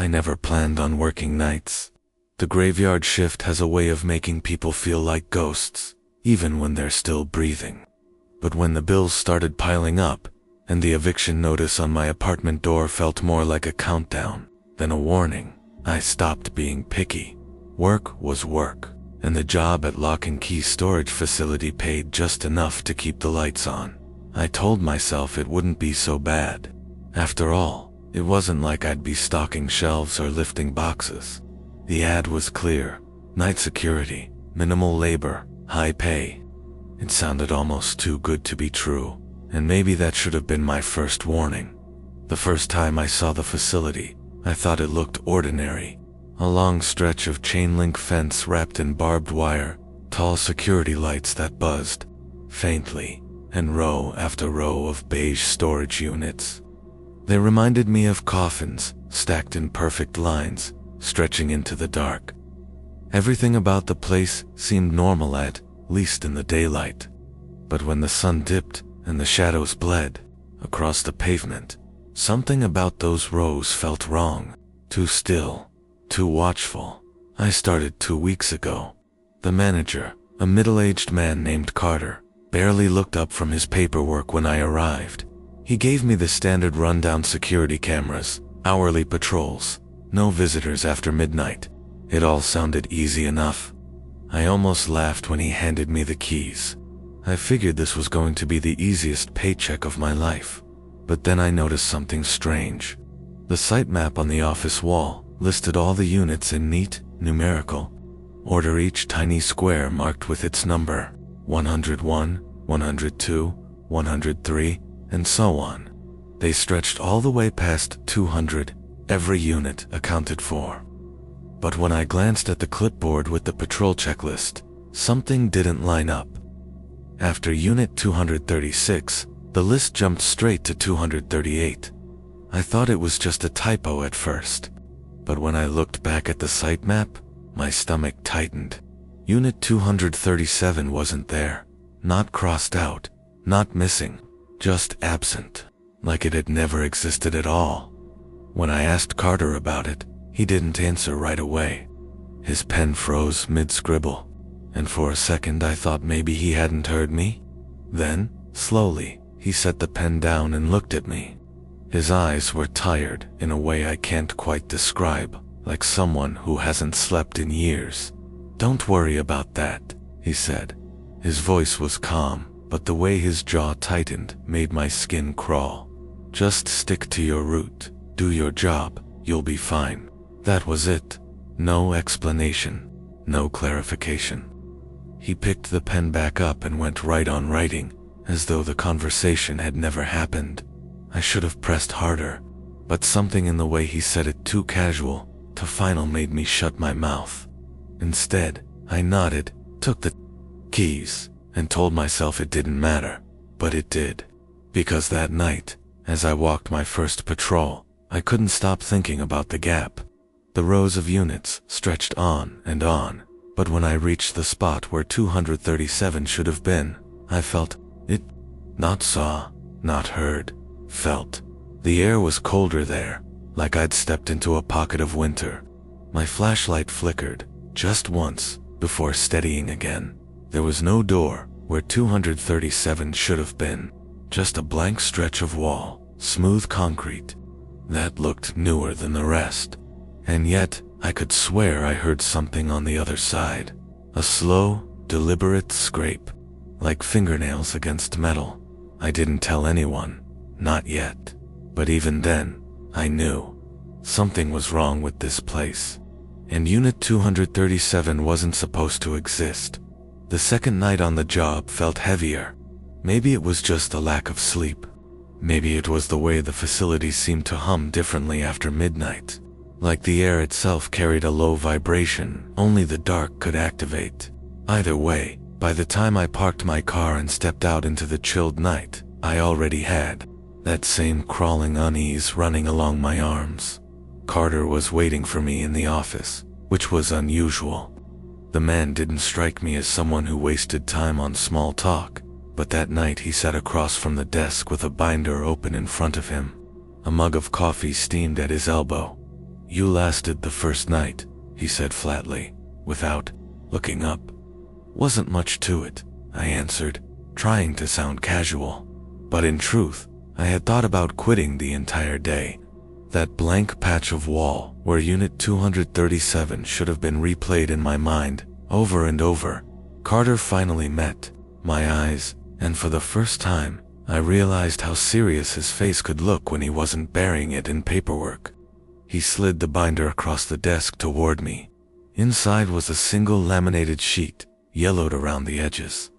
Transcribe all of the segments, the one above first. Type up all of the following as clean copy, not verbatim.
I never planned on working nights. The graveyard shift has a way of making people feel like ghosts, even when they're still breathing. But when the bills started piling up, and the eviction notice on my apartment door felt more like a countdown than a warning, I stopped being picky. Work was work, and the job at Lock and Key storage facility paid just enough to keep the lights on. I told myself it wouldn't be so bad. After all, it wasn't like I'd be stocking shelves or lifting boxes. The ad was clear: night security, minimal labor, high pay. It sounded almost too good to be true, and maybe that should have been my first warning. The first time I saw the facility, I thought it looked ordinary. A long stretch of chain-link fence wrapped in barbed wire, tall security lights that buzzed faintly, and row after row of beige storage units. They reminded me of coffins, stacked in perfect lines, stretching into the dark. Everything about the place seemed normal at least in the daylight. But when the sun dipped and the shadows bled across the pavement, something about those rows felt wrong. Too still, too watchful. I started 2 weeks ago. The manager, a middle-aged man named Carter, barely looked up from his paperwork when I arrived. He gave me the standard rundown: security cameras, hourly patrols, no visitors after midnight. It all sounded easy enough. I almost laughed when he handed me the keys. I figured this was going to be the easiest paycheck of my life. But then I noticed something strange. The site map on the office wall listed all the units in neat, numerical order, each tiny square marked with its number: 101, 102, 103, and so on. They stretched all the way past 200, every unit accounted for. But when I glanced at the clipboard with the patrol checklist, something didn't line up. After Unit 236, the list jumped straight to 238. I thought it was just a typo at first, but when I looked back at the site map, my stomach tightened. Unit 237 wasn't there, not crossed out, not missing, just absent, like it had never existed at all. When I asked Carter about it, he didn't answer right away. His pen froze mid-scribble, and for a second I thought maybe he hadn't heard me. Then, slowly, he set the pen down and looked at me. His eyes were tired in a way I can't quite describe, like someone who hasn't slept in years. "Don't worry about that," he said. His voice was calm, but the way his jaw tightened made my skin crawl. "Just stick to your route, do your job, you'll be fine." That was it. No explanation, no clarification. He picked the pen back up and went right on writing, as though the conversation had never happened. I should have pressed harder, but something in the way he said it, too casual to final, made me shut my mouth. Instead, I nodded, took the keys, and told myself it didn't matter. But it did. Because that night, as I walked my first patrol, I couldn't stop thinking about the gap. The rows of units stretched on, but when I reached the spot where 237 should have been, I felt it. Not saw, not heard, felt. The air was colder there, like I'd stepped into a pocket of winter. My flashlight flickered, just once, before steadying again. There was no door where 237 should have been, just a blank stretch of wall, smooth concrete. That looked newer than the rest. And yet, I could swear I heard something on the other side. A slow, deliberate scrape, like fingernails against metal. I didn't tell anyone, not yet. But even then, I knew. Something was wrong with this place. And Unit 237 wasn't supposed to exist. The second night on the job felt heavier. Maybe it was just a lack of sleep. Maybe it was the way the facility seemed to hum differently after midnight. Like the air itself carried a low vibration only the dark could activate. Either way, by the time I parked my car and stepped out into the chilled night, I already had that same crawling unease running along my arms. Carter was waiting for me in the office, which was unusual. The man didn't strike me as someone who wasted time on small talk, but that night he sat across from the desk with a binder open in front of him. A mug of coffee steamed at his elbow. You lasted the first night, he said flatly, without looking up. Wasn't much to it, I answered, trying to sound casual. But in truth, I had thought about quitting the entire day. That blank patch of wall where Unit 237 should have been replayed in my mind, over and over. Carter finally met my eyes, and for the first time, I realized how serious his face could look when he wasn't burying it in paperwork. He slid the binder across the desk toward me. Inside was a single laminated sheet, yellowed around the edges.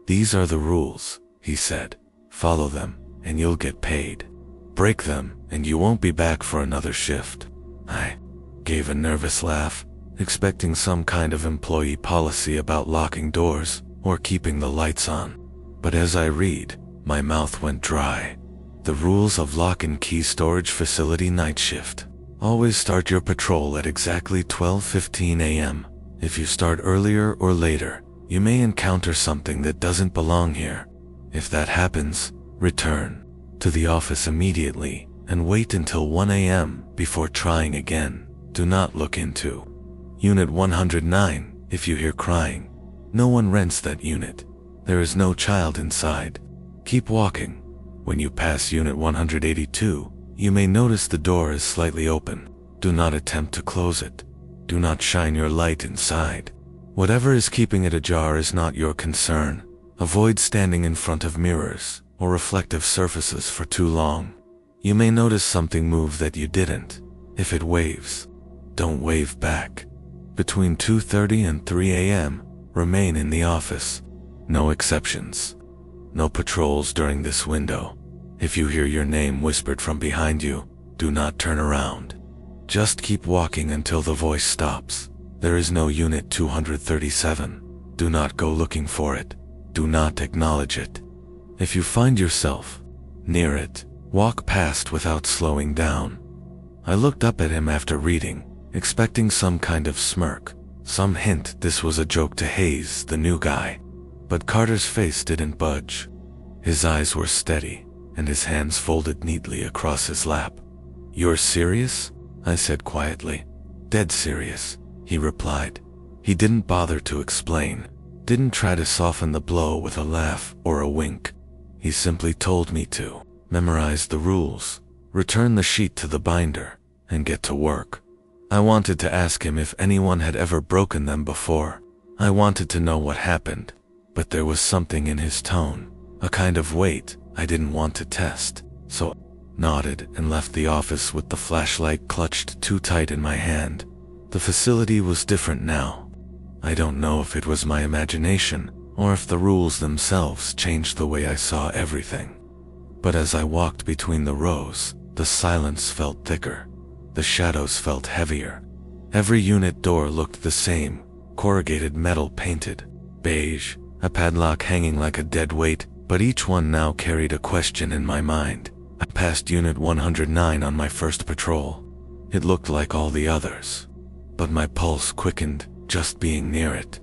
These are the rules, he said. Follow them, and you'll get paid. Break them, and you won't be back for another shift. I gave a nervous laugh, expecting some kind of employee policy about locking doors or keeping the lights on. But as I read, my mouth went dry. The rules of lock and key storage facility night shift. Always start your patrol at exactly 12:15 a.m. If you start earlier or later, you may encounter something that doesn't belong here. If that happens, return to the office immediately and wait until 1 a.m. before trying again. Do not look into Unit 109 if you hear crying. No one rents that unit. There is no child inside. Keep walking. When you pass Unit 182, you may notice the door is slightly open. Do not attempt to close it. Do not shine your light inside. Whatever is keeping it ajar is not your concern. Avoid standing in front of mirrors or reflective surfaces for too long. You may notice something move that you didn't. If it waves, don't wave back. Between 2:30 and 3 a.m., remain in the office. No exceptions. No patrols during this window. If you hear your name whispered from behind you, do not turn around. Just keep walking until the voice stops. There is no Unit 237. Do not go looking for it. Do not acknowledge it. If you find yourself near it, walk past without slowing down. I looked up at him after reading, expecting some kind of smirk, some hint this was a joke to Hayes, the new guy. But Carter's face didn't budge. His eyes were steady, and his hands folded neatly across his lap. "You're serious?" I said quietly. "Dead serious," he replied. He didn't bother to explain, didn't try to soften the blow with a laugh or a wink. He simply told me to memorize the rules, return the sheet to the binder, and get to work. I wanted to ask him if anyone had ever broken them before. I wanted to know what happened, but there was something in his tone, a kind of weight I didn't want to test, so I nodded and left the office with the flashlight clutched too tight in my hand. The facility was different now. I don't know if it was my imagination or if the rules themselves changed the way I saw everything. But as I walked between the rows, the silence felt thicker. The shadows felt heavier. Every unit door looked the same, corrugated metal painted, beige, a padlock hanging like a dead weight, but each one now carried a question in my mind. I passed Unit 109 on my first patrol. It looked like all the others, but my pulse quickened just being near it.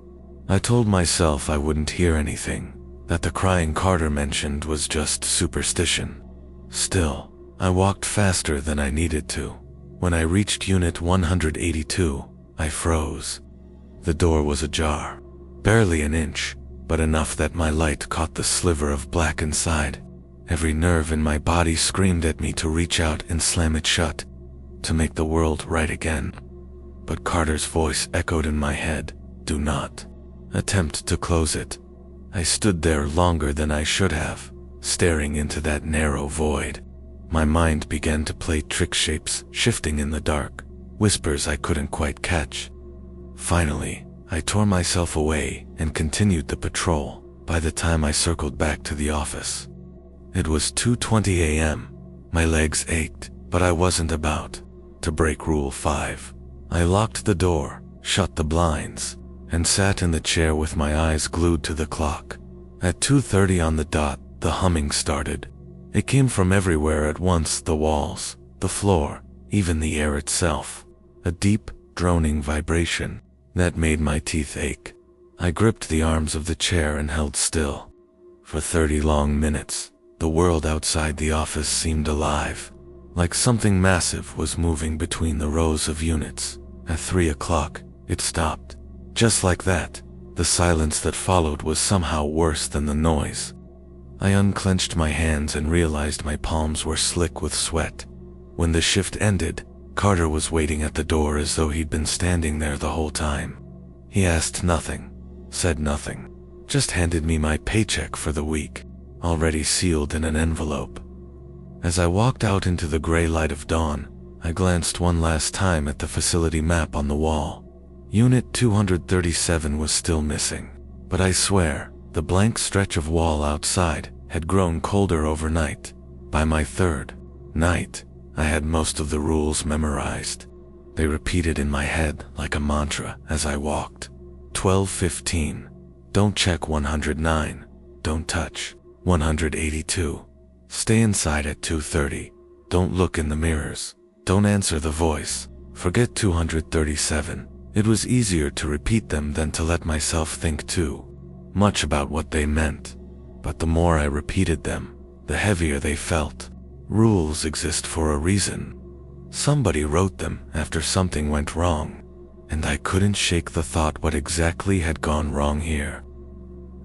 I told myself I wouldn't hear anything, that the crying Carter mentioned was just superstition. Still, I walked faster than I needed to. When I reached Unit 182, I froze. The door was ajar, barely an inch, but enough that my light caught the sliver of black inside. Every nerve in my body screamed at me to reach out and slam it shut, to make the world right again. But Carter's voice echoed in my head, "Do not attempt to close it." I stood there longer than I should have, staring into that narrow void. My mind began to play trick shapes, shifting in the dark, whispers I couldn't quite catch. Finally, I tore myself away and continued the patrol. By the time I circled back to the office, it was 2:20 a.m. My legs ached, but I wasn't about to break Rule 5. I locked the door, shut the blinds, and sat in the chair with my eyes glued to the clock. At 2:30 on the dot, the humming started. It came from everywhere at once, the walls, the floor, even the air itself. A deep, droning vibration that made my teeth ache. I gripped the arms of the chair and held still. For 30 long minutes, the world outside the office seemed alive, like something massive was moving between the rows of units. At 3 o'clock, it stopped. Just like that, the silence that followed was somehow worse than the noise. I unclenched my hands and realized my palms were slick with sweat. When the shift ended, Carter was waiting at the door as though he'd been standing there the whole time. He asked nothing, said nothing, just handed me my paycheck for the week, already sealed in an envelope. As I walked out into the gray light of dawn, I glanced one last time at the facility map on the wall. Unit 237 was still missing, but I swear, the blank stretch of wall outside had grown colder overnight. By my third night, I had most of the rules memorized. They repeated in my head like a mantra as I walked. 12:15. Don't check 109. Don't touch 182. Stay inside at 2:30. Don't look in the mirrors. Don't answer the voice. Forget 237. It was easier to repeat them than to let myself think too much about what they meant. But the more I repeated them, the heavier they felt. Rules exist for a reason. Somebody wrote them after something went wrong, and I couldn't shake the thought what exactly had gone wrong here.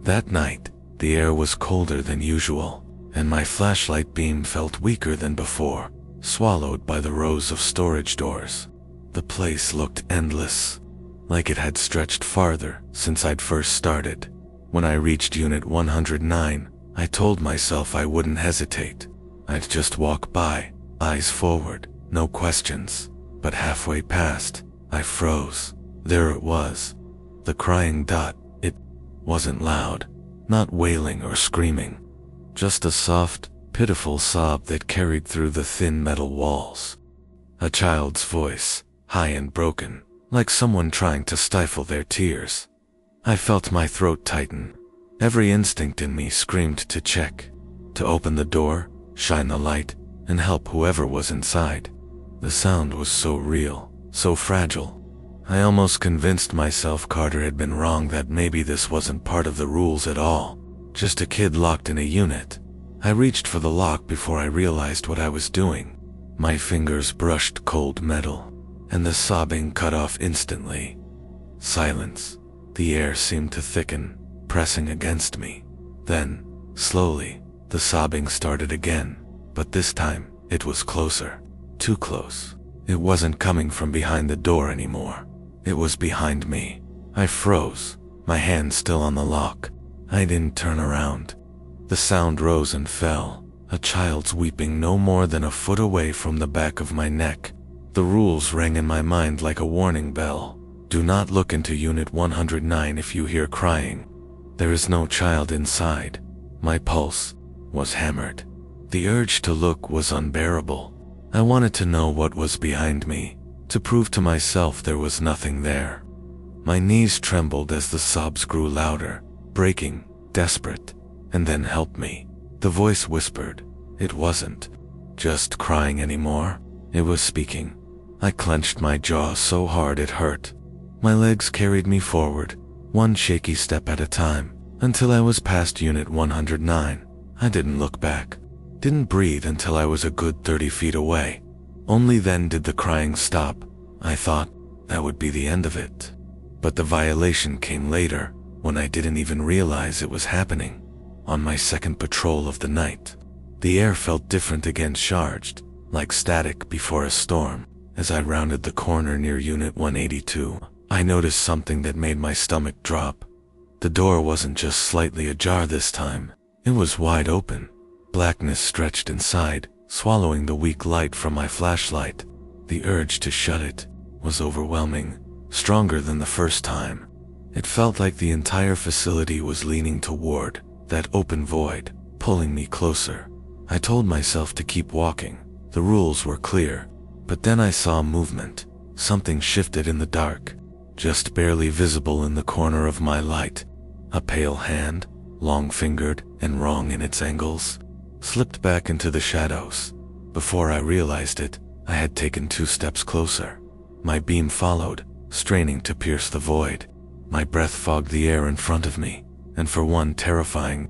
That night, the air was colder than usual, and my flashlight beam felt weaker than before, swallowed by the rows of storage doors. The place looked endless, like it had stretched farther since I'd first started. When I reached Unit 109, I told myself I wouldn't hesitate. I'd just walk by, eyes forward, no questions. But halfway past, I froze. There it was. The crying dot. It wasn't loud, not wailing or screaming. Just a soft, pitiful sob that carried through the thin metal walls. A child's voice, high and broken, like someone trying to stifle their tears. I felt my throat tighten. Every instinct in me screamed to check, to open the door, shine the light, and help whoever was inside. The sound was so real, so fragile. I almost convinced myself Carter had been wrong, that maybe this wasn't part of the rules at all, just a kid locked in a unit. I reached for the lock before I realized what I was doing. My fingers brushed cold metal, and the sobbing cut off instantly. Silence. The air seemed to thicken, pressing against me. Then, slowly, the sobbing started again, but this time, it was closer. Too close. It wasn't coming from behind the door anymore. It was behind me. I froze, my hand still on the lock. I didn't turn around. The sound rose and fell, a child's weeping no more than a foot away from the back of my neck. The rules rang in my mind like a warning bell. Do not look into Unit 109 if you hear crying. There is no child inside. My pulse was hammered. The urge to look was unbearable. I wanted to know what was behind me, to prove to myself there was nothing there. My knees trembled as the sobs grew louder, breaking, desperate. And then help me. The voice whispered. It wasn't just crying anymore. It was speaking. I clenched my jaw so hard it hurt. My legs carried me forward, one shaky step at a time, until I was past Unit 109. I didn't look back. Didn't breathe until I was a good 30 feet away. Only then did the crying stop. I thought that would be the end of it. But the violation came later, when I didn't even realize it was happening. On my second patrol of the night, the air felt different again, charged, like static before a storm. As I rounded the corner near Unit 182, I noticed something that made my stomach drop. The door wasn't just slightly ajar this time. It was wide open. Blackness stretched inside, swallowing the weak light from my flashlight. The urge to shut it was overwhelming, stronger than the first time. It felt like the entire facility was leaning toward that open void, pulling me closer. I told myself to keep walking. The rules were clear. But then I saw movement. Something shifted in the dark, just barely visible in the corner of my light. A pale hand, long-fingered and wrong in its angles, slipped back into the shadows. Before I realized it, I had taken 2 steps closer. My beam followed, straining to pierce the void. My breath fogged the air in front of me, and for one terrifying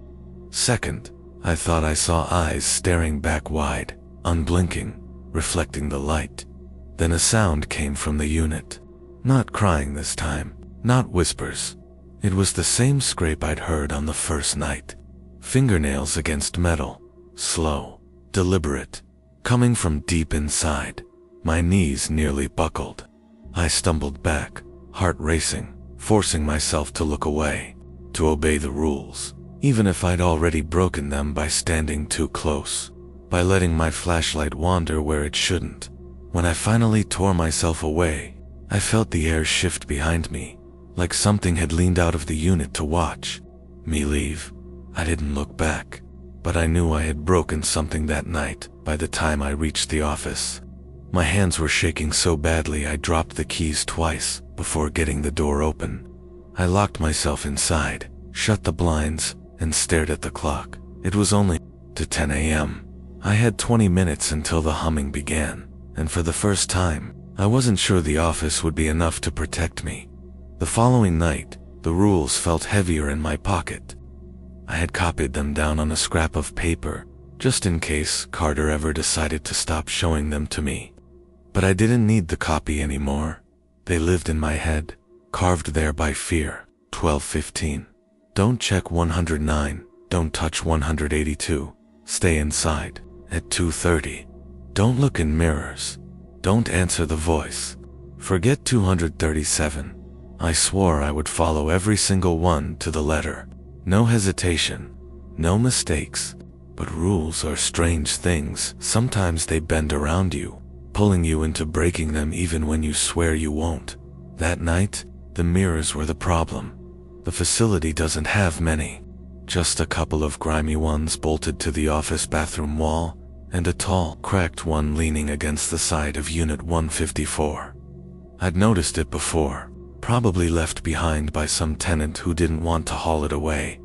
second, I thought I saw eyes staring back wide, unblinking, reflecting the light. Then a sound came from the unit. Not crying this time, not whispers. It was the same scrape I'd heard on the first night. Fingernails against metal, slow, deliberate, coming from deep inside. My knees nearly buckled. I stumbled back, heart racing, forcing myself to look away, to obey the rules, even if I'd already broken them by standing too close, by letting my flashlight wander where it shouldn't. When I finally tore myself away, I felt the air shift behind me, like something had leaned out of the unit to watch me leave. I didn't look back, but I knew I had broken something that night by the time I reached the office. My hands were shaking so badly I dropped the keys twice before getting the door open. I locked myself inside, shut the blinds, and stared at the clock. It was only to 10 a.m. I had 20 minutes until the humming began, and for the first time, I wasn't sure the office would be enough to protect me. The following night, the rules felt heavier in my pocket. I had copied them down on a scrap of paper, just in case Carter ever decided to stop showing them to me. But I didn't need the copy anymore. They lived in my head, carved there by fear. 12:15. Don't check 109. Don't touch 182. Stay inside. At 2:30. Don't look in mirrors. Don't answer the voice. Forget 237. I swore I would follow every single one to the letter. No hesitation. No mistakes. But rules are strange things. Sometimes they bend around you, pulling you into breaking them even when you swear you won't. That night, the mirrors were the problem. The facility doesn't have many. Just a couple of grimy ones bolted to the office bathroom wall, and a tall, cracked one leaning against the side of Unit 154. I'd noticed it before, probably left behind by some tenant who didn't want to haul it away.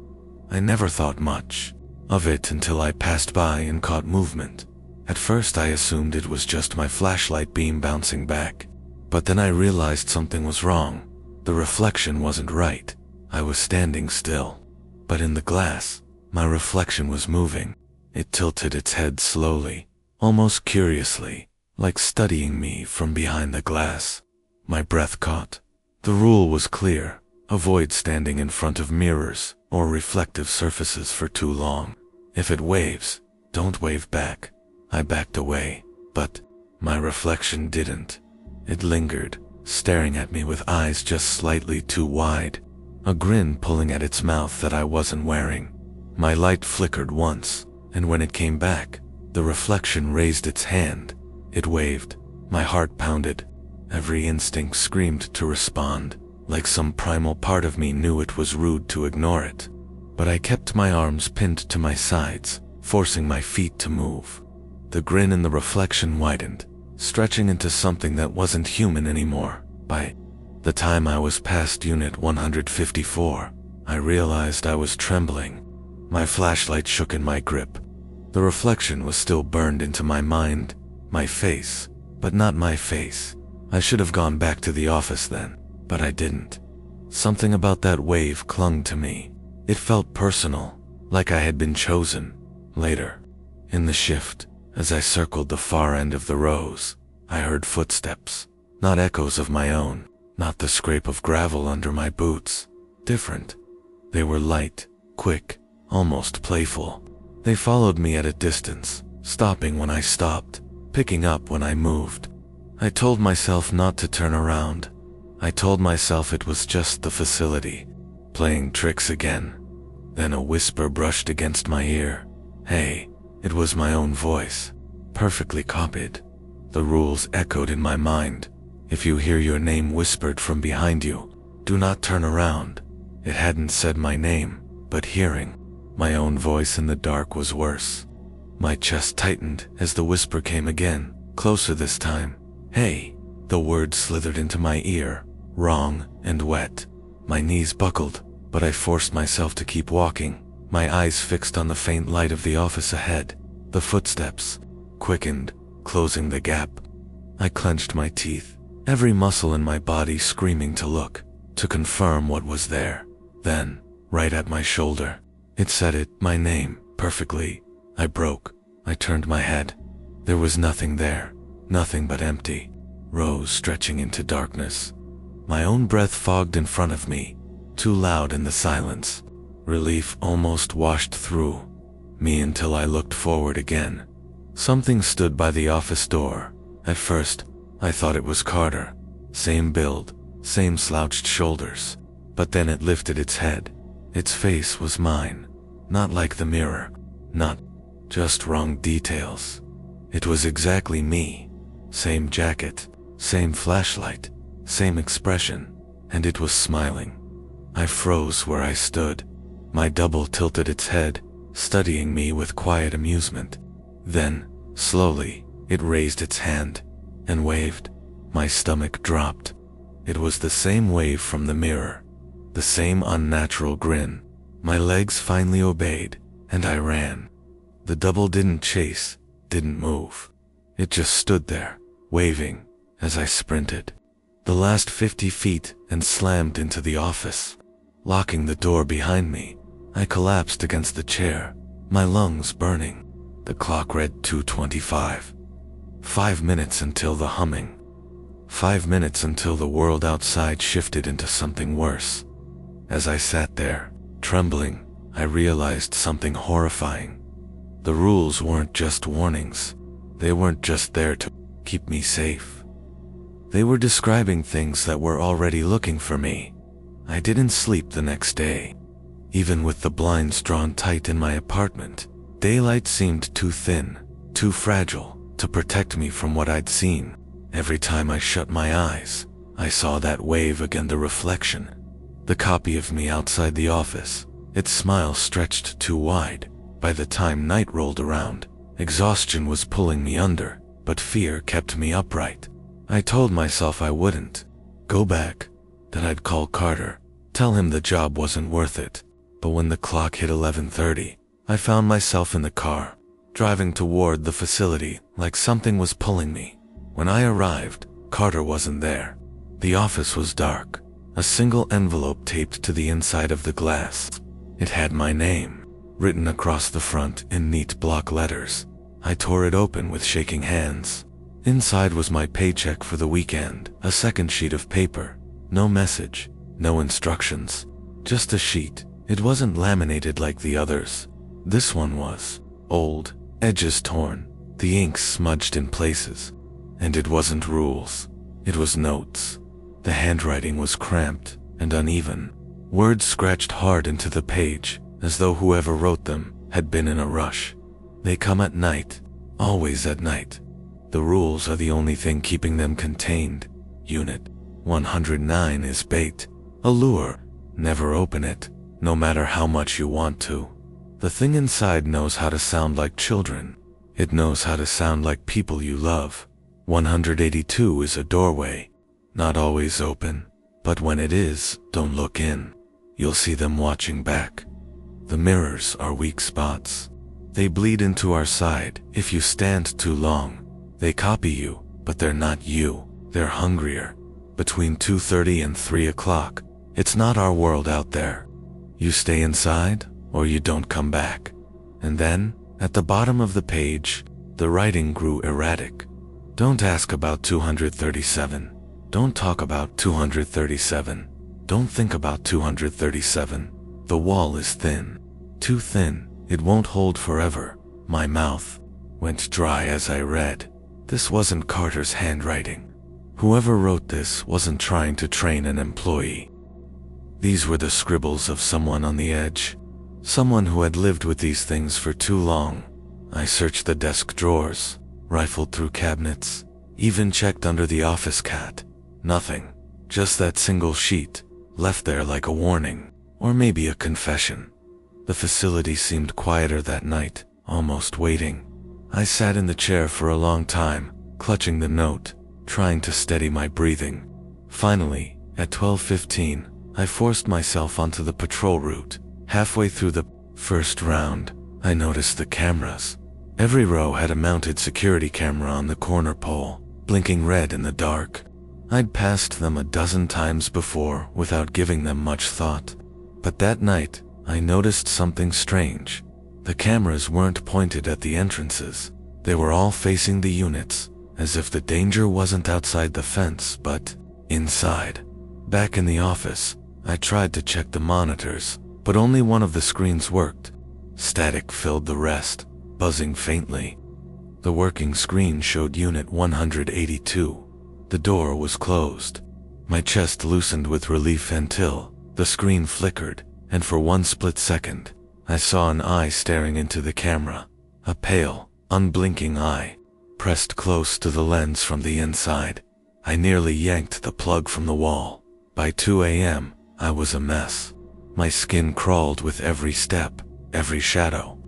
I never thought much of it until I passed by and caught movement. At first I assumed it was just my flashlight beam bouncing back, but then I realized something was wrong. The reflection wasn't right. I was standing still, but in the glass, my reflection was moving. It tilted its head slowly, almost curiously, like studying me from behind the glass. My breath caught. The rule was clear: avoid standing in front of mirrors or reflective surfaces for too long. If it waves, don't wave back. I backed away, but my reflection didn't. It lingered, staring at me with eyes just slightly too wide, a grin pulling at its mouth that I wasn't wearing. My light flickered once, and when it came back, the reflection raised its hand. It waved. My heart pounded. Every instinct screamed to respond, like some primal part of me knew it was rude to ignore it. But I kept my arms pinned to my sides, forcing my feet to move. The grin in the reflection widened, stretching into something that wasn't human anymore. By the time I was past Unit 154, I realized I was trembling. My flashlight shook in my grip. The reflection was still burned into my mind, my face, but not my face. I should have gone back to the office then, but I didn't. Something about that wave clung to me. It felt personal, like I had been chosen. Later, in the shift, as I circled the far end of the rows, I heard footsteps, not echoes of my own, not the scrape of gravel under my boots. Different. They were light, quick, almost playful. They followed me at a distance, stopping when I stopped, picking up when I moved. I told myself not to turn around. I told myself it was just the facility, playing tricks again. Then a whisper brushed against my ear. Hey, it was my own voice, perfectly copied. The rules echoed in my mind. If you hear your name whispered from behind you, do not turn around. It hadn't said my name, but hearing my own voice in the dark was worse. My chest tightened as the whisper came again, closer this time. Hey, the word slithered into my ear, wrong and wet. My knees buckled, but I forced myself to keep walking, my eyes fixed on the faint light of the office ahead. The footsteps quickened, closing the gap. I clenched my teeth, every muscle in my body screaming to look, to confirm what was there. Then, right at my shoulder, it said it, my name, perfectly. I broke. I turned my head. There was nothing there. Nothing but empty. Rows stretching into darkness. My own breath fogged in front of me, too loud in the silence. Relief almost washed through me until I looked forward again. Something stood by the office door. At first, I thought it was Carter. Same build, same slouched shoulders. But then it lifted its head. Its face was mine. Not like the mirror. Not just wrong details. It was exactly me. Same jacket, same flashlight, same expression, and it was smiling. I froze where I stood. My double tilted its head, studying me with quiet amusement. Then, slowly, it raised its hand and waved. My stomach dropped. It was the same wave from the mirror, the same unnatural grin. My legs finally obeyed, and I ran. The double didn't chase, didn't move. It just stood there, waving, as I sprinted. The last 50 feet and slammed into the office. Locking the door behind me, I collapsed against the chair, my lungs burning. The clock read 2:25. 5 minutes until the humming. 5 minutes until the world outside shifted into something worse. As I sat there, trembling, I realized something horrifying. The rules weren't just warnings. They weren't just there to keep me safe. They were describing things that were already looking for me. I didn't sleep the next day. Even with the blinds drawn tight in my apartment, daylight seemed too thin, too fragile to protect me from what I'd seen. Every time I shut my eyes, I saw that wave again, the reflection. The copy of me outside the office. Its smile stretched too wide. By the time night rolled around, exhaustion was pulling me under, but fear kept me upright. I told myself I wouldn't go back, that I'd call Carter, tell him the job wasn't worth it. But when the clock hit 11:30, I found myself in the car, driving toward the facility like something was pulling me. When I arrived, Carter wasn't there. The office was dark, a single envelope taped to the inside of the glass. It had my name, written across the front in neat block letters. I tore it open with shaking hands. Inside was my paycheck for the weekend, a second sheet of paper. No message, no instructions, just a sheet. It wasn't laminated like the others. This one was old, edges torn, the ink smudged in places. And it wasn't rules, it was notes. The handwriting was cramped and uneven. Words scratched hard into the page, as though whoever wrote them had been in a rush. They come at night, always at night. The rules are the only thing keeping them contained. Unit 109 is bait, a lure. Never open it, no matter how much you want to. The thing inside knows how to sound like children. It knows how to sound like people you love. 182 is a doorway, not always open, but when it is, don't look in. You'll see them watching back. The mirrors are weak spots. They bleed into our side if you stand too long. They copy you, but they're not you. They're hungrier. Between 2:30 and 3 o'clock, it's not our world out there. You stay inside, or you don't come back. And then, at the bottom of the page, the writing grew erratic. Don't ask about 237. Don't talk about 237. Don't think about 237. The wall is thin. Too thin, it won't hold forever. My mouth went dry as I read. This wasn't Carter's handwriting. Whoever wrote this wasn't trying to train an employee. These were the scribbles of someone on the edge. Someone who had lived with these things for too long. I searched the desk drawers, rifled through cabinets, even checked under the office cat. Nothing. Just that single sheet, left there like a warning, or maybe a confession. The facility seemed quieter that night, almost waiting. I sat in the chair for a long time, clutching the note, trying to steady my breathing. Finally, at 12:15, I forced myself onto the patrol route. Halfway through the first round, I noticed the cameras. Every row had a mounted security camera on the corner pole, blinking red in the dark. I'd passed them a dozen times before without giving them much thought. But that night, I noticed something strange. The cameras weren't pointed at the entrances. They were all facing the units, as if the danger wasn't outside the fence, but inside. Back in the office, I tried to check the monitors, but only one of the screens worked. Static filled the rest, buzzing faintly. The working screen showed Unit 182. The door was closed. My chest loosened with relief until the screen flickered, and for one split second, I saw an eye staring into the camera. A pale, unblinking eye, pressed close to the lens from the inside. I nearly yanked the plug from the wall. By 2 a.m., I was a mess. My skin crawled with every step, every shadow.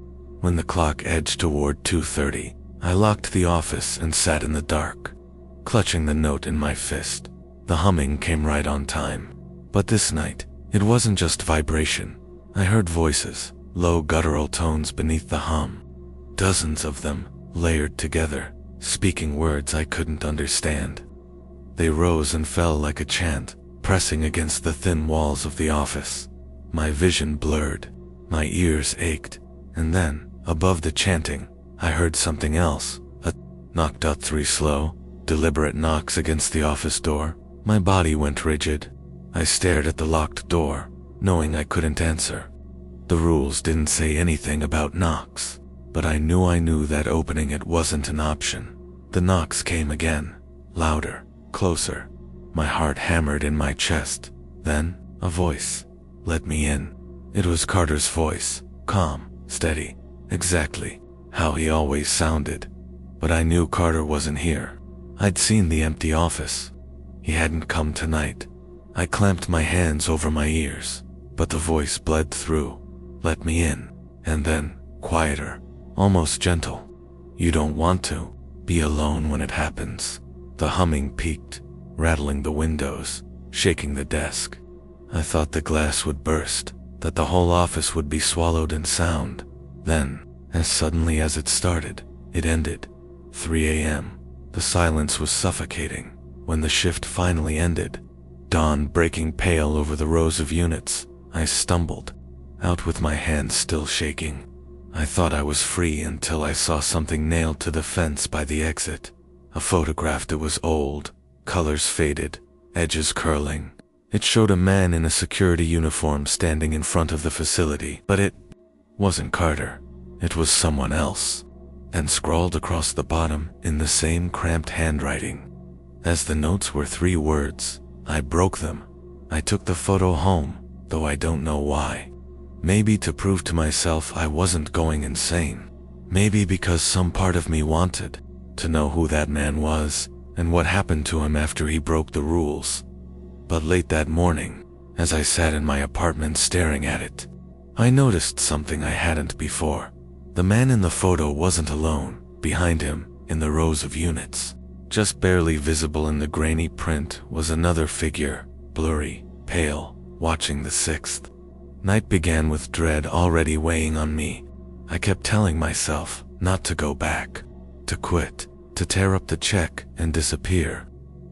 When the clock edged toward 2:30, I locked the office and sat in the dark, clutching the note in my fist. The humming came right on time. But this night, it wasn't just vibration. I heard voices, low guttural tones beneath the hum. Dozens of them, layered together, speaking words I couldn't understand. They rose and fell like a chant, pressing against the thin walls of the office. My vision blurred, my ears ached, and then, above the chanting, I heard something else. A knocked out 3 slow, deliberate knocks against the office door. My body went rigid. I stared at the locked door, knowing I couldn't answer. The rules didn't say anything about knocks, but I knew that opening it wasn't an option. The knocks came again, louder, closer. My heart hammered in my chest. Then, a voice. Let me in. It was Carter's voice, calm, steady, exactly how he always sounded. But I knew Carter wasn't here. I'd seen the empty office. He hadn't come tonight. I clamped my hands over my ears, but the voice bled through. Let me in. And then, quieter, almost gentle. You don't want to be alone when it happens. The humming peaked, rattling the windows, shaking the desk. I thought the glass would burst, that the whole office would be swallowed in sound. Then, as suddenly as it started, it ended. 3 a.m. The silence was suffocating. When the shift finally ended, dawn breaking pale over the rows of units, I stumbled, out with my hands still shaking. I thought I was free until I saw something nailed to the fence by the exit. A photograph that was old, colors faded, edges curling. It showed a man in a security uniform standing in front of the facility, but it wasn't Carter. It was someone else, and scrawled across the bottom in the same cramped handwriting. As the notes were 3 words, I broke them. I took the photo home, though I don't know why. Maybe to prove to myself I wasn't going insane. Maybe because some part of me wanted to know who that man was and what happened to him after he broke the rules. But late that morning, as I sat in my apartment staring at it, I noticed something I hadn't before. The man in the photo wasn't alone. Behind him, in the rows of units, just barely visible in the grainy print, was another figure, blurry, pale, watching the 6th. Night began with dread already weighing on me. I kept telling myself not to go back, to quit, to tear up the check and disappear.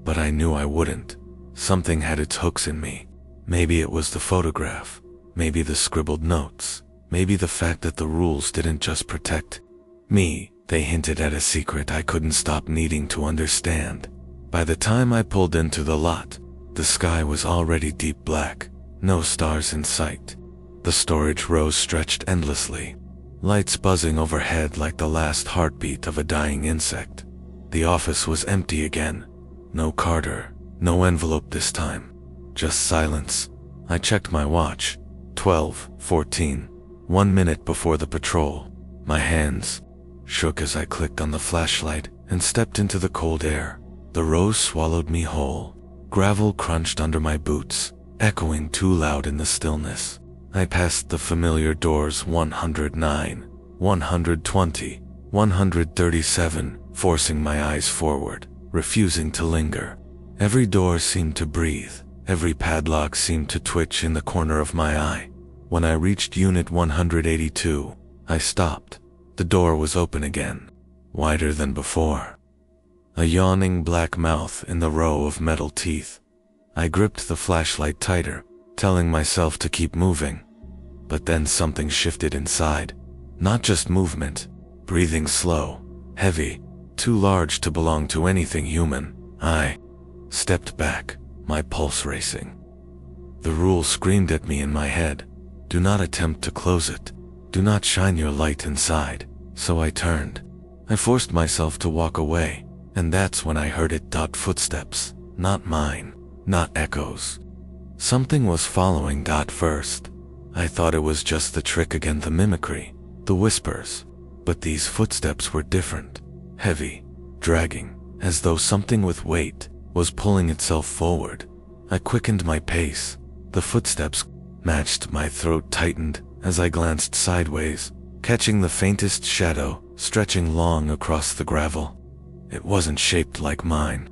But I knew I wouldn't. Something had its hooks in me. Maybe it was the photograph, maybe the scribbled notes, maybe the fact that the rules didn't just protect me, they hinted at a secret I couldn't stop needing to understand. By the time I pulled into the lot, the sky was already deep black, no stars in sight. The storage rows stretched endlessly, lights buzzing overhead like the last heartbeat of a dying insect. The office was empty again. No Carter, no envelope this time, just silence. I checked my watch. 12:14, 1 minute before the patrol. My hands shook as I clicked on the flashlight and stepped into the cold air. The rows swallowed me whole. Gravel crunched under my boots, echoing too loud in the stillness. I passed the familiar doors 109, 120, 137, forcing my eyes forward, refusing to linger. Every door seemed to breathe. Every padlock seemed to twitch in the corner of my eye. When I reached Unit 182, I stopped. The door was open again, wider than before. A yawning black mouth in the row of metal teeth. I gripped the flashlight tighter, telling myself to keep moving. But then something shifted inside. Not just movement, breathing slow, heavy, too large to belong to anything human. I stepped back, my pulse racing. The rule screamed at me in my head. Do not attempt to close it. Do not shine your light inside. So I turned. I forced myself to walk away, and that's when I heard it. Footsteps, not mine, not echoes. Something was following. First, I thought it was just the trick again, the mimicry, the whispers. But these footsteps were different, heavy, dragging, as though something with weight was pulling itself forward. I quickened my pace. The footsteps matched. My throat tightened as I glanced sideways, catching the faintest shadow stretching long across the gravel. It wasn't shaped like mine.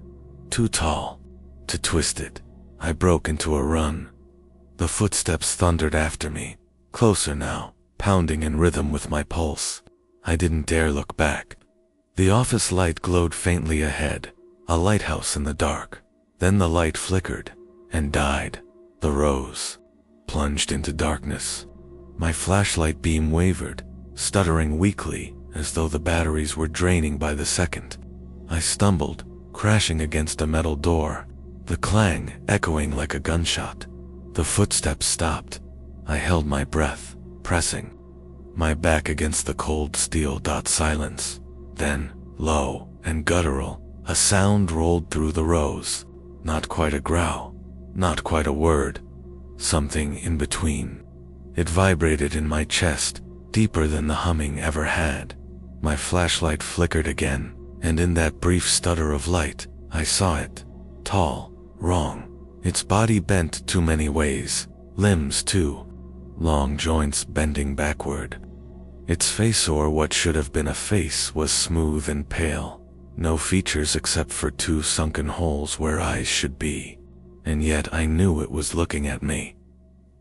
Too tall, too twisted. I broke into a run. The footsteps thundered after me, closer now, pounding in rhythm with my pulse. I didn't dare look back. The office light glowed faintly ahead, a lighthouse in the dark. Then the light flickered and died. The rose plunged into darkness. My flashlight beam wavered, stuttering weakly as though the batteries were draining by the second. I stumbled, crashing against a metal door, the clang echoing like a gunshot. The footsteps stopped. I held my breath, pressing my back against the cold steel. Silence. Then, low and guttural, a sound rolled through the rose. Not quite a growl, not quite a word. Something in between. It vibrated in my chest, deeper than the humming ever had. My flashlight flickered again, and in that brief stutter of light, I saw it. Tall, wrong. Its body bent too many ways, limbs too. Long joints bending backward. Its face, or what should have been a face, was smooth and pale. No features except for two sunken holes where eyes should be. And yet I knew it was looking at me.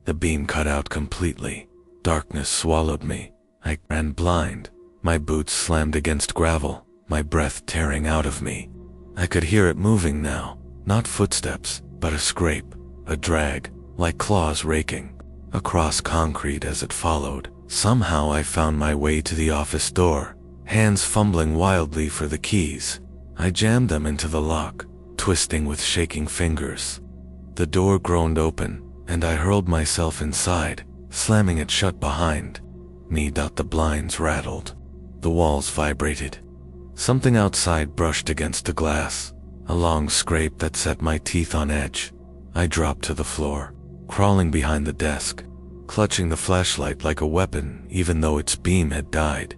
The beam cut out completely. Darkness swallowed me. I ran blind. My boots slammed against gravel, my breath tearing out of me. I could hear it moving now, not footsteps, but a scrape, a drag, like claws raking across concrete as it followed. Somehow I found my way to the office door, hands fumbling wildly for the keys. I jammed them into the lock, twisting with shaking fingers. The door groaned open, and I hurled myself inside, slamming it shut behind me. The blinds rattled. The walls vibrated. Something outside brushed against the glass, a long scrape that set my teeth on edge. I dropped to the floor, crawling behind the desk, clutching the flashlight like a weapon even though its beam had died.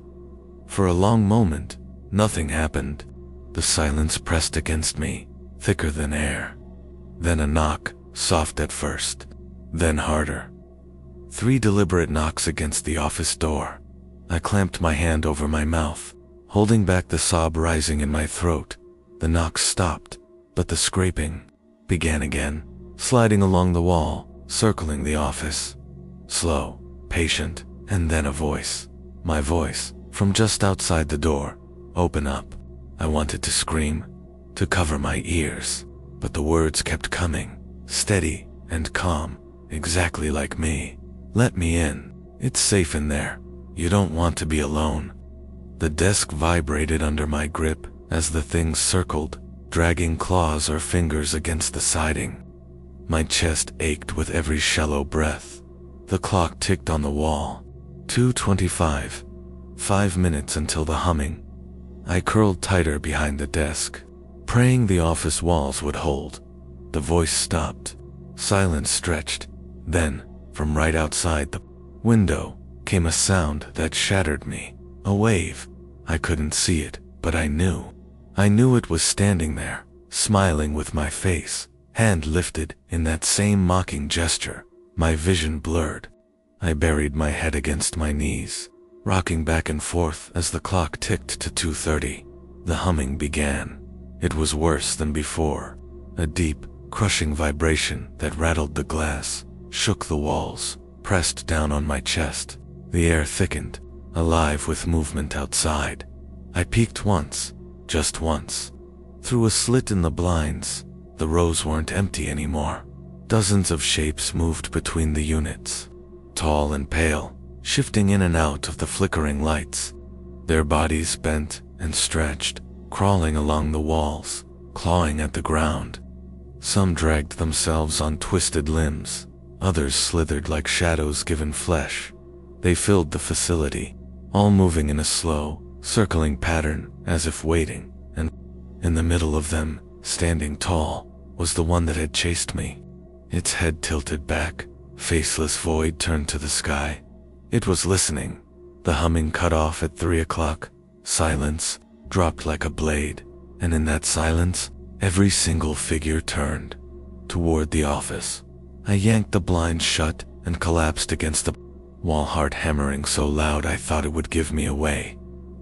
For a long moment, nothing happened. The silence pressed against me, thicker than air. Then a knock, soft at first, then harder. 3 deliberate knocks against the office door. I clamped my hand over my mouth, holding back the sob rising in my throat. The knocks stopped, but the scraping began again, sliding along the wall, circling the office. Slow, patient, and then a voice. My voice, from just outside the door. Open up. I wanted to scream, to cover my ears, but the words kept coming, steady and calm, exactly like me. Let me in. It's safe in there. You don't want to be alone. The desk vibrated under my grip as the thing circled, dragging claws or fingers against the siding. My chest ached with every shallow breath. The clock ticked on the wall. 2:25. 5 minutes until the humming. I curled tighter behind the desk, praying the office walls would hold. The voice stopped. Silence stretched. Then, from right outside the window, came a sound that shattered me. A wave. I couldn't see it, but I knew. I knew it was standing there, smiling with my face, hand lifted in that same mocking gesture. My vision blurred. I buried my head against my knees, rocking back and forth as the clock ticked to 2:30. The humming began. It was worse than before. A deep, crushing vibration that rattled the glass, shook the walls, pressed down on my chest. The air thickened, alive with movement outside. I peeked once, just once. Through a slit in the blinds, the rows weren't empty anymore. Dozens of shapes moved between the units, tall and pale, shifting in and out of the flickering lights. Their bodies bent and stretched, crawling along the walls, clawing at the ground. Some dragged themselves on twisted limbs, others slithered like shadows given flesh. They filled the facility, all moving in a slow, circling pattern, as if waiting, and in the middle of them, standing tall, was the one that had chased me. Its head tilted back, faceless void turned to the sky. It was listening. The humming cut off at 3 o'clock. Silence dropped like a blade, and in that silence, every single figure turned toward the office. I yanked the blinds shut and collapsed against the wall, heart hammering so loud I thought it would give me away.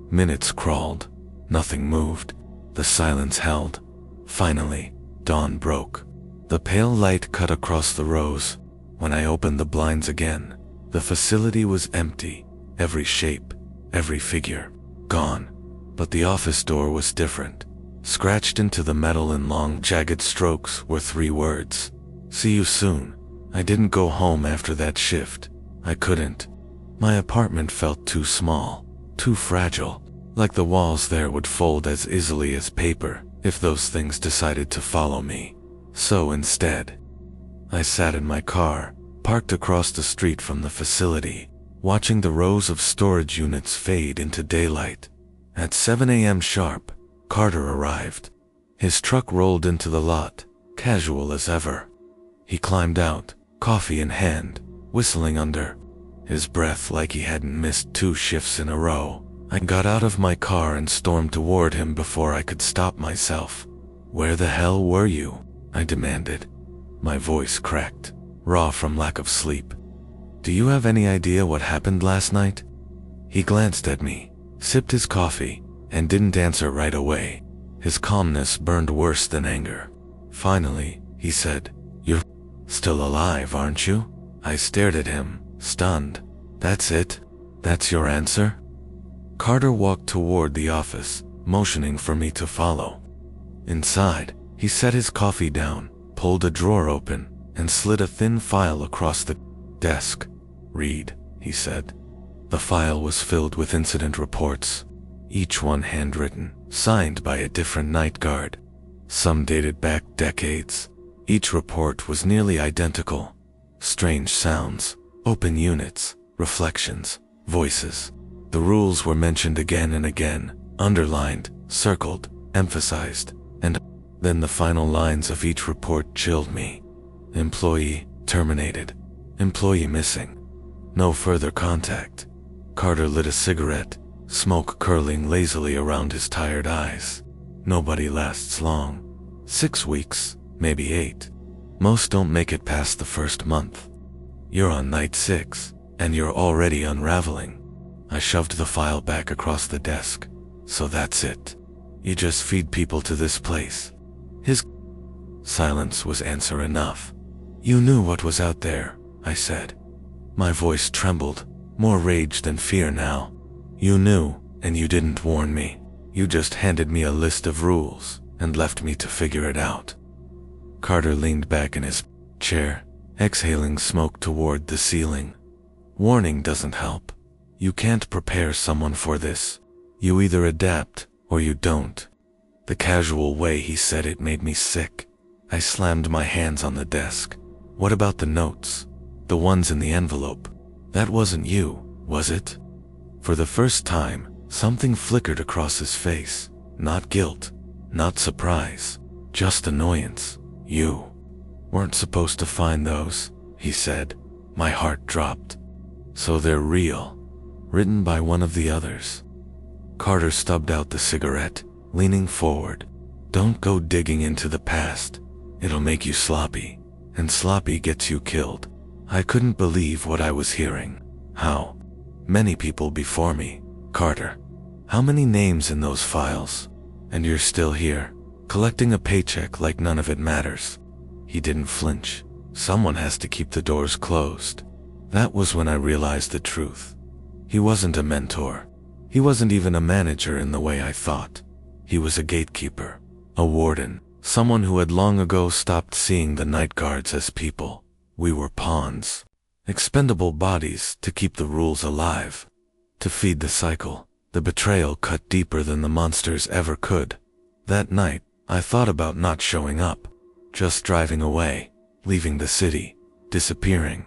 Minutes crawled. Nothing moved. The silence held. Finally, dawn broke. The pale light cut across the rows. When I opened the blinds again, the facility was empty. Every shape, every figure, gone. But the office door was different. Scratched into the metal in long, jagged strokes were 3 words. "See you soon." I didn't go home after that shift. I couldn't. My apartment felt too small, too fragile, like the walls there would fold as easily as paper if those things decided to follow me. So instead, I sat in my car, parked across the street from the facility, watching the rows of storage units fade into daylight. At 7 a.m. sharp, Carter arrived. His truck rolled into the lot, casual as ever. He climbed out, coffee in hand, whistling under his breath like he hadn't missed 2 shifts in a row. I got out of my car and stormed toward him before I could stop myself. "Where the hell were you?" I demanded. My voice cracked, raw from lack of sleep. "Do you have any idea what happened last night?" He glanced at me, sipped his coffee, and didn't answer right away. His calmness burned worse than anger. Finally, he said, "You're still alive, aren't you?" I stared at him, stunned. "That's it? That's your answer?" Carter walked toward the office, motioning for me to follow. Inside, he set his coffee down, pulled a drawer open, and slid a thin file across the desk. "Read," he said. The file was filled with incident reports, each one handwritten, signed by a different night guard. Some dated back decades. Each report was nearly identical. Strange sounds, open units, reflections, voices. The rules were mentioned again and again, underlined, circled, emphasized, and then the final lines of each report chilled me. Employee terminated. Employee missing. No further contact. Carter lit a cigarette, smoke curling lazily around his tired eyes. Nobody lasts long. 6 weeks, maybe 8. Most don't make it past the first month. You're on night 6, and you're already unraveling. I shoved the file back across the desk. "So that's it. You just feed people to this place." His silence was answer enough. "You knew what was out there," I said. My voice trembled, more rage than fear now. "You knew, and you didn't warn me. You just handed me a list of rules and left me to figure it out." Carter leaned back in his chair, exhaling smoke toward the ceiling. "Warning doesn't help. You can't prepare someone for this. You either adapt or you don't." The casual way he said it made me sick. I slammed my hands on the desk. "What about the notes? The ones in the envelope? That wasn't you, was it?" For the first time, something flickered across his face. Not guilt, not surprise, just annoyance. "You weren't supposed to find those," he said. My heart dropped. "So they're real. Written by one of the others." Carter stubbed out the cigarette, leaning forward. "Don't go digging into the past. It'll make you sloppy, and sloppy gets you killed." I couldn't believe what I was hearing. How many people before me, Carter? How many names in those files? And you're still here, collecting a paycheck like none of it matters. He didn't flinch. Someone has to keep the doors closed. That was when I realized the truth. He wasn't a mentor. He wasn't even a manager in the way I thought. He was a gatekeeper, a warden, someone who had long ago stopped seeing the night guards as people. We were pawns, expendable bodies to keep the rules alive, to feed the cycle, The betrayal cut deeper than the monsters ever could. That night, I thought about not showing up, just driving away, leaving the city, disappearing.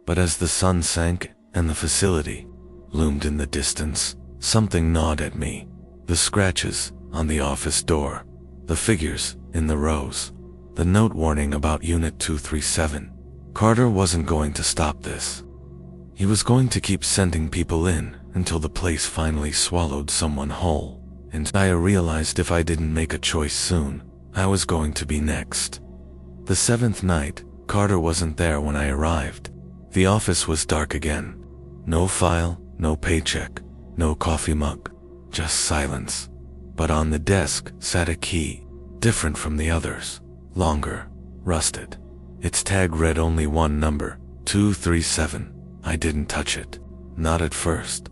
But as the sun sank and the facility loomed in the distance, something gnawed at me. The scratches on the office door, the figures in the rows, the note warning about Unit 237. Carter wasn't going to stop this. He was going to keep sending people in until the place finally swallowed someone whole. And I realized if I didn't make a choice soon, I was going to be next. The 7th night, Carter wasn't there when I arrived. The office was dark again. No file, no paycheck, no coffee mug, just silence. But on the desk sat a key, different from the others, longer, rusted. Its tag read only one number, 237. I didn't touch it, not at first.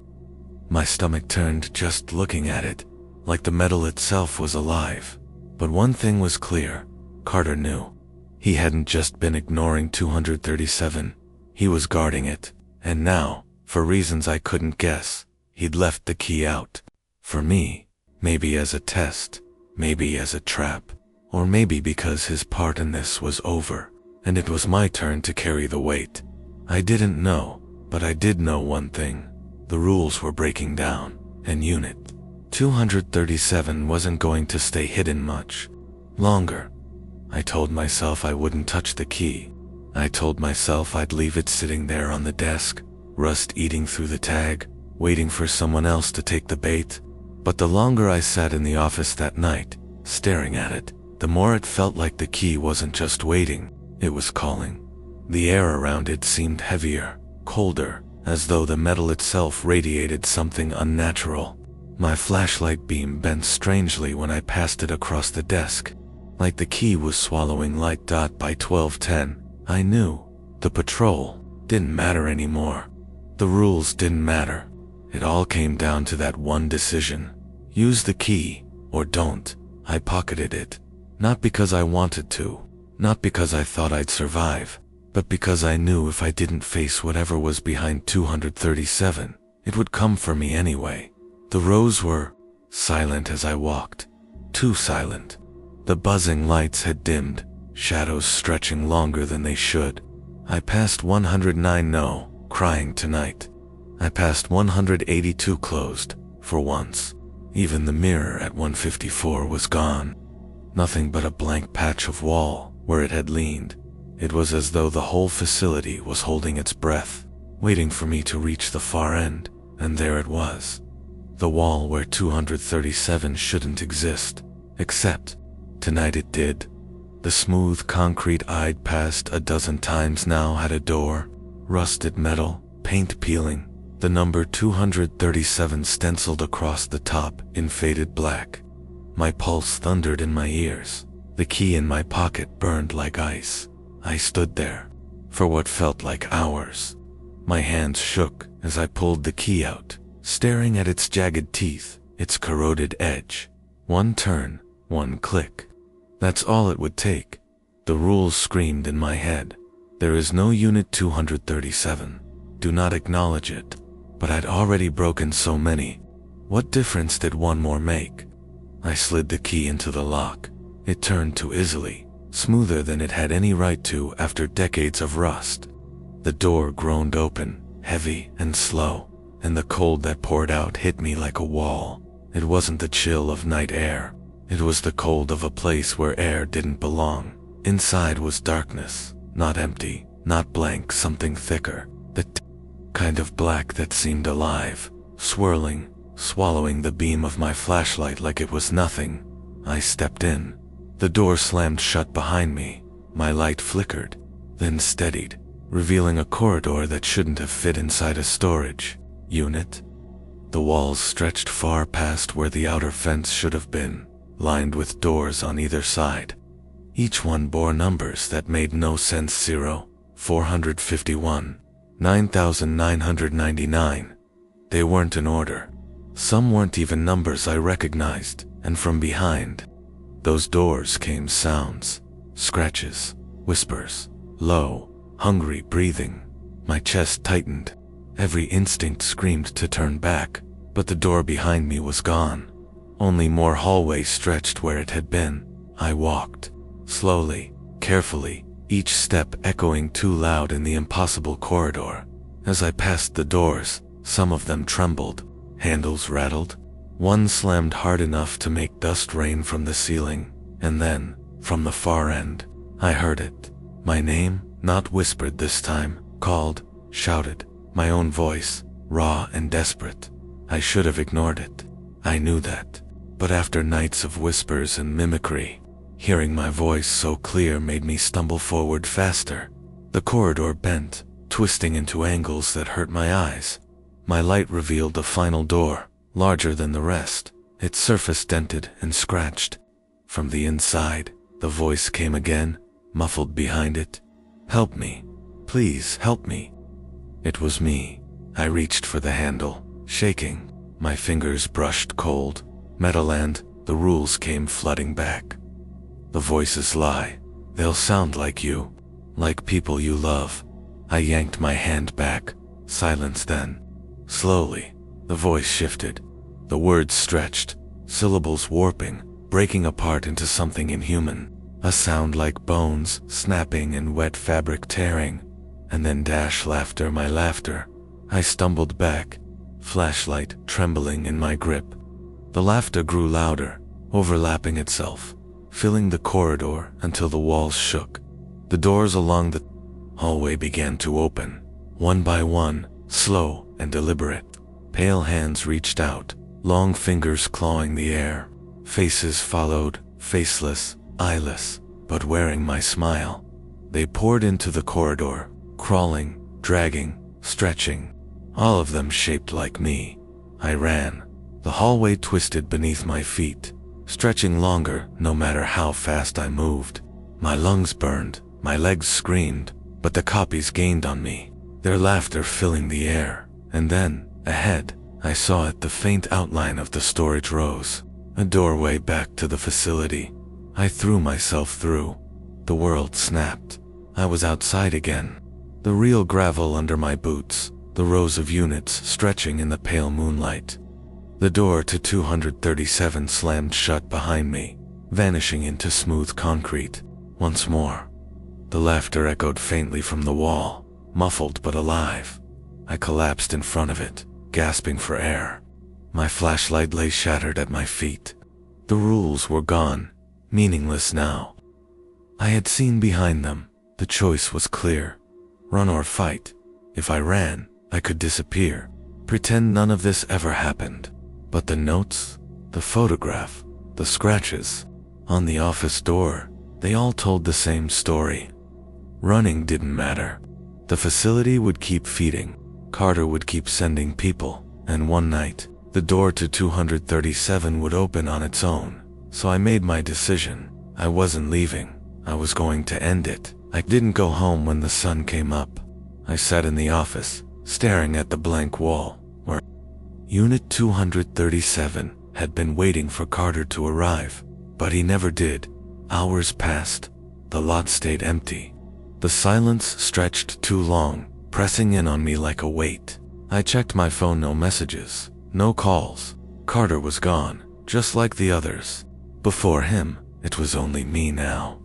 My stomach turned just looking at it, like the metal itself was alive. But one thing was clear, Carter knew. He hadn't just been ignoring 237, he was guarding it, and now, for reasons I couldn't guess, he'd left the key out. For me, maybe as a test, maybe as a trap, or maybe because his part in this was over, and it was my turn to carry the weight. I didn't know, but I did know one thing. The rules were breaking down, and Unit 237 wasn't going to stay hidden much longer. I told myself I wouldn't touch the key. I told myself I'd leave it sitting there on the desk, rust eating through the tag, waiting for someone else to take the bait. But the longer I sat in the office that night, staring at it, the more it felt like the key wasn't just waiting, it was calling. The air around it seemed heavier, colder, as though the metal itself radiated something unnatural. My flashlight beam bent strangely when I passed it across the desk, like the key was swallowing light. By 12:10, I knew the patrol didn't matter anymore. The rules didn't matter. It all came down to that one decision. Use the key, or don't. I pocketed it. Not because I wanted to, not because I thought I'd survive, but because I knew if I didn't face whatever was behind 237, it would come for me anyway. The rows were silent as I walked. Too silent. The buzzing lights had dimmed, shadows stretching longer than they should. I passed 109 no, crying tonight. I passed 182 closed, for once. Even the mirror at 154 was gone. Nothing but a blank patch of wall where it had leaned. It was as though the whole facility was holding its breath, waiting for me to reach the far end, and there it was. The wall where 237 shouldn't exist, except tonight it did. The smooth concrete I'd passed a dozen times now had a door, rusted metal, paint peeling, the number 237 stenciled across the top in faded black. My pulse thundered in my ears. The key in my pocket burned like ice. I stood there for what felt like hours. My hands shook as I pulled the key out, staring at its jagged teeth, its corroded edge. One turn, one click. That's all it would take. The rules screamed in my head. There is no Unit 237. Do not acknowledge it. But I'd already broken so many. What difference did one more make? I slid the key into the lock. It turned too easily, smoother than it had any right to after decades of rust. The door groaned open, heavy and slow, and the cold that poured out hit me like a wall. It wasn't the chill of night air. It was the cold of a place where air didn't belong. Inside was darkness, not empty, not blank, something thicker. The kind of black that seemed alive, swirling, swallowing the beam of my flashlight like it was nothing. I stepped in. The door slammed shut behind me. My light flickered, then steadied, revealing a corridor that shouldn't have fit inside a storage unit. The walls stretched far past where the outer fence should have been, lined with doors on either side. Each one bore numbers that made no sense. 0, 451, 9,999. They weren't in order. Some weren't even numbers I recognized, and from behind those doors came sounds, scratches, whispers, low, hungry breathing. My chest tightened. Every instinct screamed to turn back, but the door behind me was gone. Only more hallway stretched where it had been. I walked, slowly, carefully, each step echoing too loud in the impossible corridor. As I passed the doors, some of them trembled, handles rattled. One slammed hard enough to make dust rain from the ceiling, and then, from the far end, I heard it. My name, not whispered this time, called, shouted, my own voice, raw and desperate. I should have ignored it. I knew that. But after nights of whispers and mimicry, hearing my voice so clear made me stumble forward faster. The corridor bent, twisting into angles that hurt my eyes. My light revealed a final door, larger than the rest, its surface dented and scratched. From the inside, the voice came again, muffled behind it. Help me. Please help me. It was me. I reached for the handle, shaking. My fingers brushed cold metal and the rules came flooding back. The voices lie. They'll sound like you, like people you love. I yanked my hand back. Silence then. Slowly, the voice shifted. The words stretched, syllables warping, breaking apart into something inhuman. A sound like bones snapping and wet fabric tearing. And then laughter, my laughter. I stumbled back, flashlight trembling in my grip. The laughter grew louder, overlapping itself, filling the corridor until the walls shook. The doors along the hallway began to open, one by one, slow and deliberate. Pale hands reached out, long fingers clawing the air. Faces followed, faceless, eyeless, but wearing my smile. They poured into the corridor, crawling, dragging, stretching, all of them shaped like me. I ran. The hallway twisted beneath my feet, stretching longer no matter how fast I moved. My lungs burned, my legs screamed, but the copies gained on me, their laughter filling the air. And then, ahead, I saw it, the faint outline of the storage rows, a doorway back to the facility. I threw myself through. The world snapped. I was outside again. The real gravel under my boots, the rows of units stretching in the pale moonlight. The door to 237 slammed shut behind me, vanishing into smooth concrete. Once more, the laughter echoed faintly from the wall, muffled but alive. I collapsed in front of it, gasping for air. My flashlight lay shattered at my feet. The rules were gone, meaningless now. I had seen behind them. The choice was clear. Run or fight. If I ran, I could disappear, pretend none of this ever happened. But the notes, the photograph, the scratches on the office door, they all told the same story. Running didn't matter. The facility would keep feeding. Carter would keep sending people, and one night, the door to 237 would open on its own. So I made my decision. I wasn't leaving. I was going to end it. I didn't go home when the sun came up. I sat in the office, staring at the blank wall, where Unit 237 had been waiting for Carter to arrive, but he never did. Hours passed. The lot stayed empty. The silence stretched too long, pressing in on me like a weight. I checked my phone, no messages, no calls. Carter was gone, just like the others. Before him, it was only me now.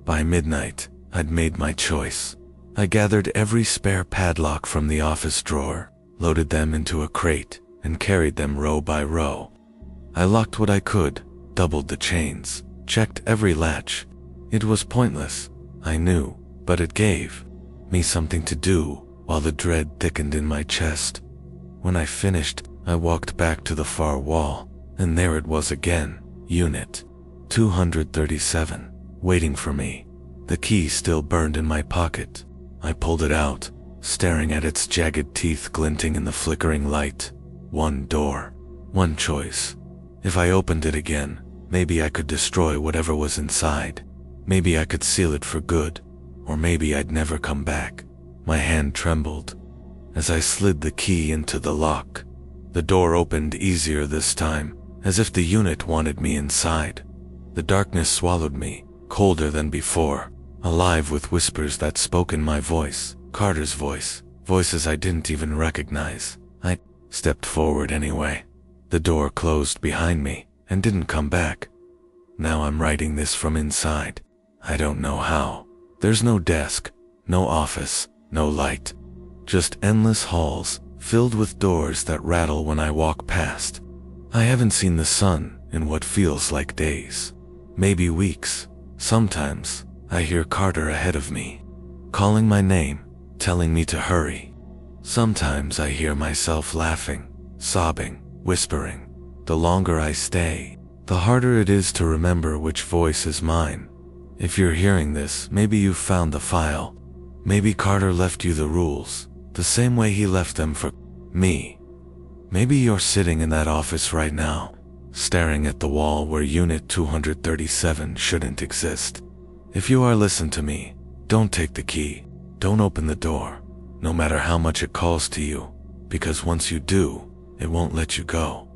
By midnight, I'd made my choice. I gathered every spare padlock from the office drawer, loaded them into a crate, and carried them row by row. I locked what I could, doubled the chains, checked every latch. It was pointless, I knew, but it gave me something to do while the dread thickened in my chest. When I finished, I walked back to the far wall, and there it was again, Unit 237, waiting for me. The key still burned in my pocket. I pulled it out, staring at its jagged teeth glinting in the flickering light. One door, one choice. If I opened it again, maybe I could destroy whatever was inside. Maybe I could seal it for good, or maybe I'd never come back. My hand trembled as I slid the key into the lock. The door opened easier this time, as if the unit wanted me inside. The darkness swallowed me, colder than before, alive with whispers that spoke in my voice, Carter's voice, voices I didn't even recognize. Stepped forward anyway. The door closed behind me and didn't come back. Now I'm writing this from inside. I don't know how. There's no desk, no office, no light. Just endless halls filled with doors that rattle when I walk past. I haven't seen the sun in what feels like days, maybe weeks. Sometimes I hear Carter ahead of me, calling my name, telling me to hurry. Sometimes I hear myself laughing, sobbing, whispering. The longer I stay, the harder it is to remember which voice is mine. If you're hearing this, maybe you've found the file. Maybe Carter left you the rules, the same way he left them for me. Maybe you're sitting in that office right now, staring at the wall where Unit 237 shouldn't exist. If you are, listen to me. Don't take the key. Don't open the door, no matter how much it calls to you, because once you do, it won't let you go.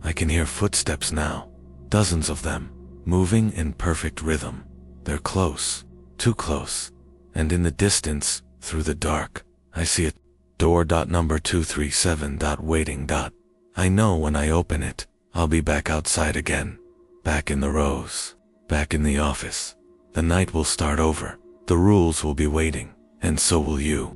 I can hear footsteps now, dozens of them, moving in perfect rhythm. They're close, too close, and in the distance, through the dark, I see it. Door number 237 waiting. I know when I open it, I'll be back outside again, back in the rows, back in the office. The night will start over. The rules will be waiting, and so will you.